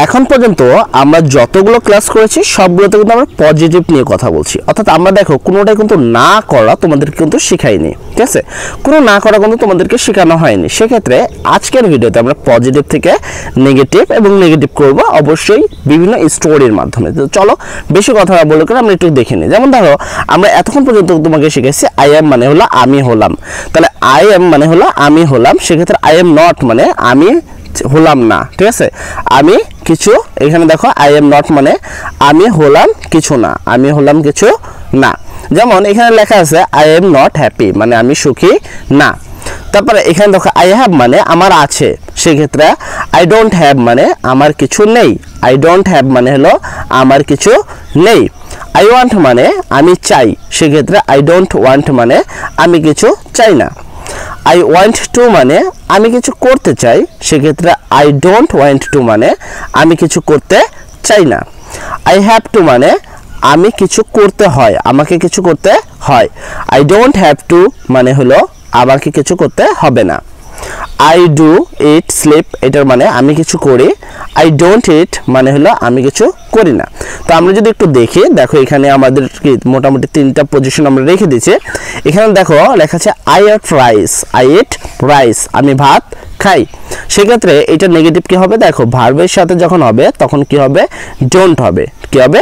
এখন পর্যন্ত আমরা যতগুলো ক্লাস করেছি সবগুলোতে কিন্তু আমরা পজিটিভ নিয়ে কথা বলছি, অর্থাৎ আমরা দেখো কোনোটাই কিন্তু না করা তোমাদেরকে কিন্তু শেখাইনি, ঠিক আছে? কোনো না করা কিন্তু তোমাদেরকে শেখানো হয়নি। সেক্ষেত্রে আজকের ভিডিওতে আমরা পজিটিভ থেকে নেগেটিভ এবং নেগেটিভ করব অবশ্যই বিভিন্ন স্টোরির মাধ্যমে। তো চলো বেশি কথা না বলে করে আমরা একটু দেখে নিই। যেমন ধরো আমরা এতক্ষণ পর্যন্ত তোমাকে শিখেছি আই এম মানে হলো আমি হলাম, তাহলে আই এম মানে হলো আমি হলাম। সেক্ষেত্রে আই এম নট মানে আমি হলাম না, ঠিক আছে? আমি কিছু, এখানে দেখো আই এম নট মানে আমি হলাম কিছু না, আমি হলাম কিছু না। যেমন এখানে লেখা আছে আই এম নট হ্যাপি মানে আমি সুখী না। তারপরে এখানে দেখো আই হ্যাভ মানে আমার আছে, সেক্ষেত্রে আই ডোন্ট হ্যাভ মানে আমার কিছু নেই, আই ডোন্ট হ্যাভ মানে হলো আমার কিছু নেই। আই ওয়ান্ট মানে আমি চাই, সেক্ষেত্রে আই ডোন্ট ওয়ান্ট মানে আমি কিছু চাই না। আই ওয়ান্ট টু মানে আমি কিছু করতে চাই, সেক্ষেত্রে আই ডোন্ট ওয়ান্ট টু মানে আমি কিছু করতে চাই না। আই হ্যাভ টু মানে আমি কিছু করতে হয়, আমাকে কিছু করতে হয়। আই ডোন্ট হ্যাভ টু মানে হলো আমাকে কিছু করতে হবে না। আই ডু ইট স্লিপ এটার মানে আমি কিছু করি, আই ডোন্ট ইট মানে হলো আমি কিছু করি না। তো আমরা যদি একটু দেখি, দেখো এখানে আমাদের মোটামুটি 3টা পজিশন আমরা রেখে দিয়েছি। এখানে দেখো লেখা আছে I eat rice, I eat rice আমি ভাত খাই। সেক্ষেত্রে এটা নেগেটিভ কি হবে, দেখো ভার্বের সাথে যখন হবে তখন কি হবে, ডোন্ট হবে। কি হবে,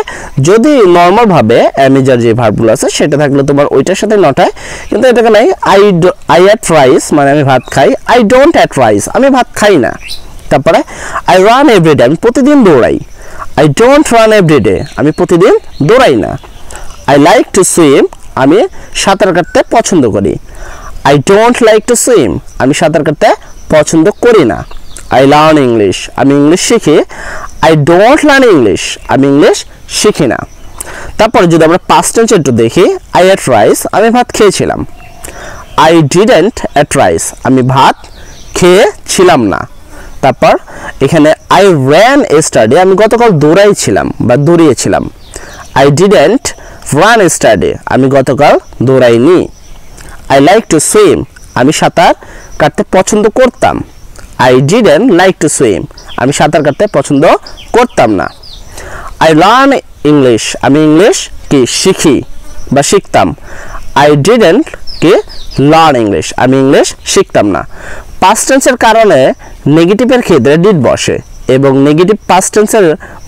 যদি নর্মাল ভাবে অ্যামিজার যে ভার্বগুলো আছে সেটা থাকলে তোমার ওইটার সাথে নট হয়, কিন্তু এটাকে নাই আই এট রাইস মানে আমি ভাত খাই, আই ডোন্ট এট রাইস আমি ভাত খাই না। তারপরে আই রান এভরিডে আমি প্রতিদিন দৌড়াই, আই ডোন্ট রান এভরিডে আমি প্রতিদিন দৌড়াই না। আই লাইক টু সুইম আমি সাঁতার কাটতে পছন্দ করি, I don't like to swim আমি সাঁতার কাটতে পছন্দ করি না। আই লার্ন ইংলিশ আমি ইংলিশ শিখি, আই ডোন্ট লার্ন ইংলিশ আমি ইংলিশ শিখি না। তারপরে যদি আমরা পাস্ট টেন্স একটু দেখি, আই এট রাইস আমি ভাত খেয়েছিলাম, আই ডিডন্ট এট রাইস আমি ভাত খেয়েছিলাম না। তারপর এখানে আই র্যান স্টাডি আমি গতকাল দৌড়াইছিলাম বা দৌড়িয়েছিলাম, আই ডিডন্ট রান স্টাডি আমি গতকাল দৌড়াইনি। আই লাইক টু সুইম আমি সাঁতার কাটতে পছন্দ করতাম, I didn't like to swim আমি সাঁতার কাটতে পছন্দ করতাম না। আই লার্ন ইংলিশ আমি ইংলিশ কি শিখি বা শিখতাম, আই ডিডন্ট কি লার্ন ইংলিশ আমি ইংলিশ শিখতাম না। পাস্ট টেন্সের কারণে নেগেটিভের ক্ষেত্রে ডিড বসে এবং নেগেটিভ পাস্ট টেন্সের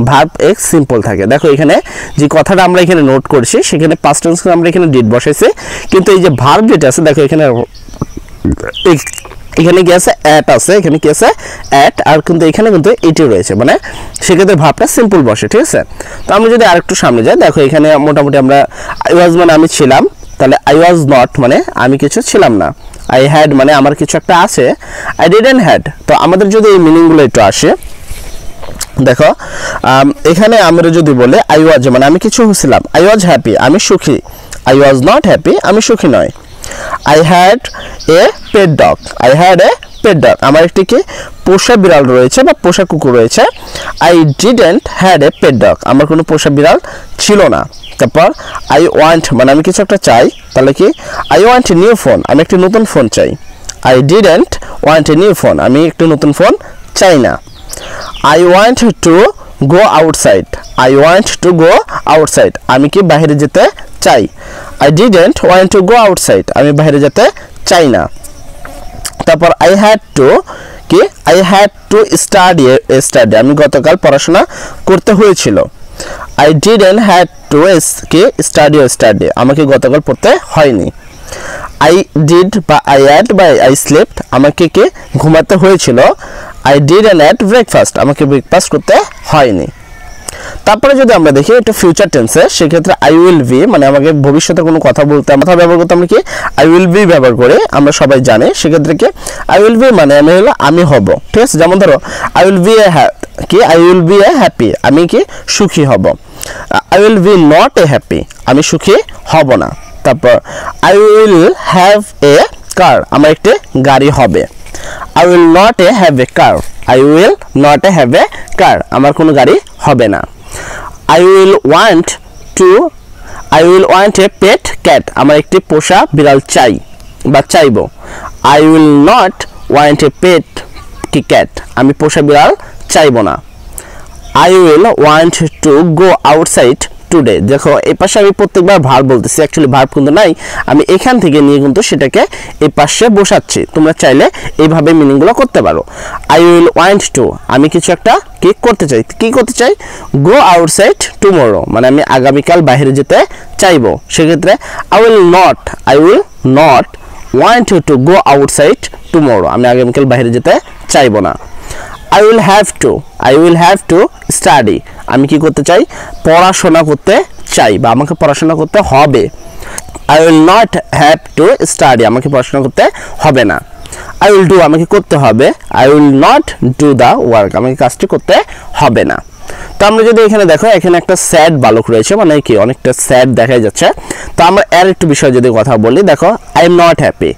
ভার্ব এক্স সিম্পল থাকে। দেখো এখানে যে কথাটা আমরা এখানে নোট করছি সেখানে পাস্ট টেন্স আমরা এখানে ডিড বসাইছি, কিন্তু এই যে ভার্ব যেটা আছে দেখো এখানে এখানে কি আছে, অ্যাট আছে, এখানে কি আছে অ্যাট, আর কিন্তু এখানে কিন্তু এটি রয়েছে, মানে সেক্ষেত্রে ভাবটা সিম্পল বসে, ঠিক আছে? তো আমরা যদি আরেকটু সামনে যাই, দেখো এখানে মোটামুটি আমরা আই ওয়াজ মানে আমি ছিলাম, তাহলে আই ওয়াজ নট মানে আমি কিছু ছিলাম না। আই হ্যাড মানে আমার কিছু একটা আছে, আই ডিডন্ট হ্যাড। তো আমাদের যদি এই মিনিংগুলো একটু আসে, দেখো এখানে আমরা যদি বলে আই ওয়াজ মানে আমি কিছু ছিলাম, আই ওয়াজ হ্যাপি আমি সুখী, আই ওয়াজ নট হ্যাপি আমি সুখী নয়। I had a pet dog, I had a pet dog আমার একটি কি পোষা বিড়াল রয়েছে বা পোষা কুকুর রয়েছে। I didn't had a pet dog আমার কোনো পোষা বিড়াল ছিল না। তারপর আই ওয়ান্ট মানে আমি কিছু একটা চাই, তাহলে কি I want a new phone আমি একটি নতুন ফোন চাই, I didn't want a new phone আমি একটি নতুন ফোন চাই না। I want to go outside, I want to go outside আমি কি বাইরে যেতে চাই, I didn't want to go outside আমি বাইরে যেতে চাই না। তারপর আই হ্যাড টু কি আই হ্যাড টু স্টাডি আমি গতকাল পড়াশোনা করতে হয়েছিল, আই ডিডন্ট হ্যাড টু কি স্টাডি আমাকে গতকাল পড়তে হয়নি। আই ডিড বা আই অ্যাড বা আই স্লেপ্ট আমাকে কি ঘুমাতে হয়েছিল, আই ডিডন্ট অ্যাট ব্রেকফাস্ট আমাকে ব্রেকফাস্ট করতে হয়নি। তারপরে যদি আমরা দেখি এটা ফিউচার টেন্সে, সেক্ষেত্রে আই উইল বি মানে আমাকে ভবিষ্যতে কোনো কথা বলতে কথা ব্যবহার করতে আমরা কি আই উইল বি ব্যবহার করে আমরা সবাই জানি। সেক্ষেত্রে কি আই উইল বি মানে আমি হলো আমি হব, ঠিক আছে? যেমন ধরো আই উইল বি কি I will be a happy আমি কি সুখী হব, I will be not a happy আমি সুখী হব না। তারপর I will have a car আমার একটি গাড়ি হবে, I will not a have a car I will not a have a car আমার কোনো গাড়ি হবে না। I will want a pet cat আমার একটি পোষা বিড়াল চাই বা চাইব, I will not want a pet কি ক্যাট আমি পোষা বিড়াল চাইব না। I will want to go outside today. দেখো এই পাশে আমি প্রত্যেকবার ভার্ব বলতেছি, অ্যাকচুয়ালি ভার্ব কিন্তু নাই, আমি এখান থেকে নিয়ে কিন্তু সেটাকে এই পাশে বসাচ্ছি। তোমরা চাইলে এইভাবে মিনিংগুলো করতে পারো। আই উইল ওয়ান্ট টু, আমি কিছু একটা কি করতে চাই, কি করতে চাই, গো আউটসাইড টুমরো, মানে আমি আগামীকাল বাইরে যেতে চাইবো। সেক্ষেত্রে I will not want to go outside tomorrow, আমি আগামীকাল বাইরে যেতে চাইবো না। I will have to study, আমি কি করতে চাই, পড়াশোনা করতে চাই বা আমাকে পড়াশোনা করতে হবে। I will not have to study, আমাকে পড়াশোনা করতে হবে না। I will do, আমাকে করতে হবে। I will not do the work, আমাকে কাজটি করতে হবে না। তো আমরা যদি এখানে দেখো, এখানে একটা স্যাড বালক রয়েছে, মানে কি অনেকটা স্যাড দেখা যাচ্ছে। তো আমরা এর একটু বিষয় যদি কথা বলি, দেখো আই এম নট হ্যাপি,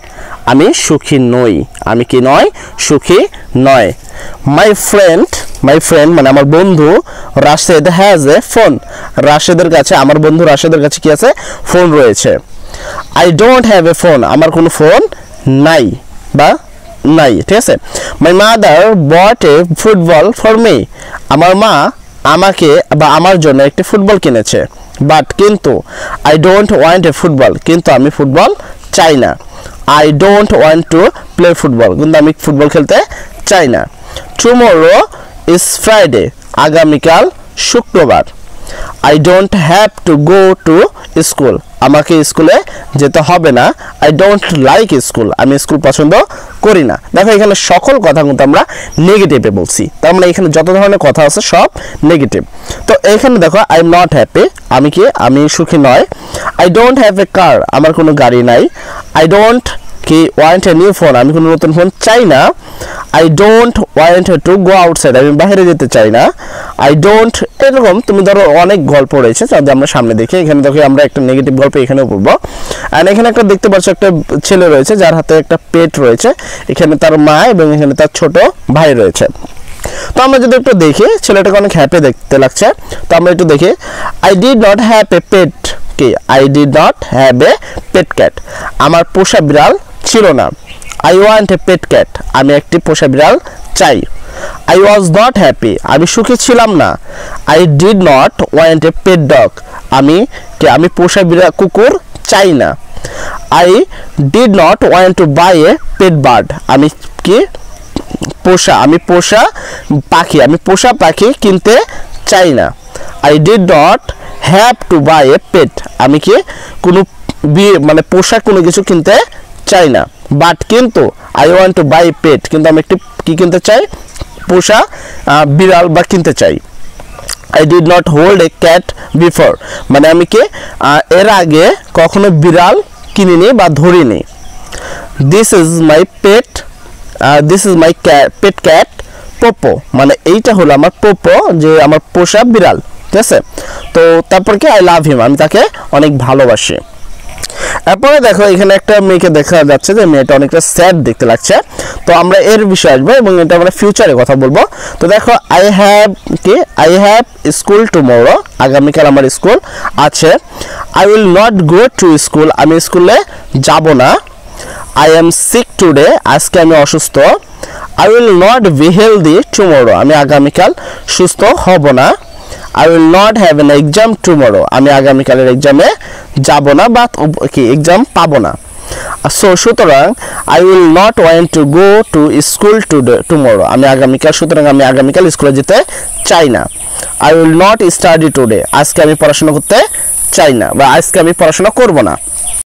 আমি সুখী নই, আমি কি নয়, সুখী নয়। মাই ফ্রেন্ড মানে আমার বন্ধু রাশেদ হ্যাজ এ ফোন, রাশেদের কাছে, আমার বন্ধু রাশেদের কাছে কি আছে, ফোন রয়েছে। I don't have a phone, আমার কোনো ফোন নাই বা নাই, ঠিক আছে। My mother bought a football for me, আমার মা আমাকে বা আমার জন্য একটি ফুটবল কিনেছে। বাট কিন্তু I don't want a football, কিন্তু আমি ফুটবল চাই না। I don't want to play football, কিন্তু আমি ফুটবল খেলতে চাই না। টুমরো ইজ ফ্রাইডে, আগামীকাল শুক্রবার। I don't have to go to school, আমাকে স্কুলে যেতে হবে না। আই ডোন্ট লাইক স্কুল, আমি স্কুল পছন্দ করি না। দেখো এখানে সকল কথা কিন্তু আমরা নেগেটিভে বলছি, তার মানে এখানে যত ধরনের কথা আছে সব নেগেটিভ। তো এখানে দেখো আই এম নট হ্যাপি, আমি সুখী নয়। I don't have a car, আমার কোনো গাড়ি নাই। আই ডোন্ট কি ওয়ান্ট এ নিউ ফোন, আমি কোনো নতুন ফোন চাই না। I don't want to go outside, আমি বাইরে যেতে চাই না। আই ডোন্ট, এরকম তুমি ধরো অনেক গল্প রয়েছে যদি আমরা সামনে দেখি। এখানে দেখো আমরা একটা নেগেটিভ গল্প এখানেও পড়বো। অ্যান্ড এখানে একটা দেখতে পাচ্ছ একটা ছেলে রয়েছে যার হাতে একটা পেট রয়েছে, এখানে তার মা এবং এখানে তার ছোট ভাই রয়েছে। তো আমরা যদি একটু দেখি ছেলেটাকে অনেক হ্যাপি দেখতে লাগছে। তো আমরা একটু দেখি, I did not have a pet, কি I did not have a pet cat, আমার পোষা বিড়াল ছিল না। I want a pet cat, আমি একটি পোষা বিড়াল চাই। আই ওয়াজ নট হ্যাপি, আমি সুখী ছিলাম না। I did not want a pet dog, আমি পোষা বিড়াল কুকুর চাই না। I did not want to buy a pet bird, আমি পোষা পাখি কিনতে চাই না। I did not have to buy a pet, আমি কোনো মানে পোষা কোনো কিছু কিনতে চাই না। বাট কিন্তু আই ওয়ান্ট টু বাই পেট, কিন্তু আমি একটি কি কিনতে চাই, পোষা বিড়াল বা কিনতে চাই। I did not hold a cat before, মানে আমি এর আগে কখনো বিড়াল কিনিনি বা ধরিনি। This is my pet cat Popo, মানে এইটা হলো আমার পোপো, যে আমার পোষা বিড়াল, ঠিক আছে। তো তারপর কি আই লাভ হিম, আমি তাকে অনেক ভালোবাসি। এরপরে দেখো এখানে একটা মেয়েকে দেখা যাচ্ছে যে মেয়েটা অনেকটা স্যাড দেখতে লাগছে। তো আমরা এর বিষয়ে আসবো এবং এটা আমরা ফিউচারে কথা বলবো। তো দেখো আই হ্যাভ স্কুল টুমরো, আগামীকাল আমার স্কুল আছে। I will not go to school, আমি স্কুলে যাব না। আই এম সিক টুডে, আজকে আমি অসুস্থ। I will not be healthy tomorrow, আমি আগামীকাল সুস্থ হব না। I will not have an exam tomorrow, আমি আগামীকালের এক্সামে যাব না বা এক্সাম পাবো না। সুতরাং I will not want to go to school tomorrow, আমি আগামীকাল স্কুলে যেতে চাই না। I will not study today, আজকে আমি পড়াশোনা করতে চাই না বা আজকে আমি পড়াশোনা করব না।